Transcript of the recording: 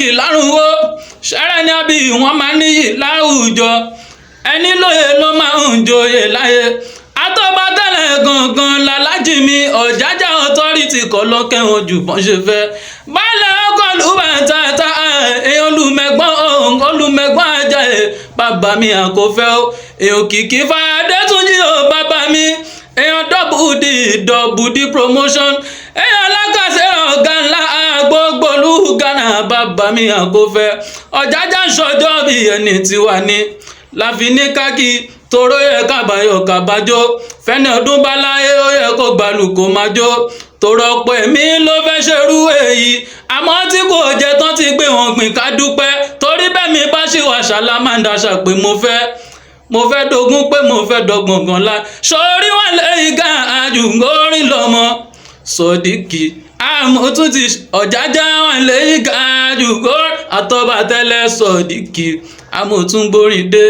kì lárùnwó ṣẹ́rẹ́ ní àbí wọ́n máa níyì láwùjọ ẹni lóye ló máa ń joyè láyé àtọ́ba tẹ́lẹ̀ gangan làlájì mi Ọ̀jájá authority kọ́ lọ́kẹ́ wọn jù bọ́n ṣe fẹ́ balẹ̀ ọkọ̀ lùbàtàtà èèyàn olùmẹ̀gbọ́n ajá ẹ̀ bàbá mi àkọ́fẹ́ o èèyàn kìkì fàdé tún jí o bàbá mi èèyàn double D promotion èèyàn lákàṣe ọ̀gá ńlá gbogbolú Ghana bàbá mi àkọ́fẹ́ Ọ̀jájá ṣọjọ́ bí ẹni tiwa ni láfi ní káàkì toro yẹ kábàáyọ̀ kábàjọ́ fẹ́ni ọdún bá láyé ó yẹ kó gbalù kó máa jó tòrọ pé mi ló fẹ́ ṣerú èyí àmọ́ tí kò jẹ́ tán ti gbé wọn gbìn ká dúpẹ́ torí bẹ́ẹ̀ mi bá ṣì wà ṣàlámàndà ṣàpè mo fẹ́ dogun pé mo fẹ́ dọ́gbọ̀n gan la sórí wọn lẹ́yìn gan àjùngó Orinlomo Sodiq àmọ́ tún ti Ọ̀jájá wọn lẹ́yìn gan àjùngó àtọ́bàtẹ́lẹ̀ Sodiq àmọ́ tún gbórin dé.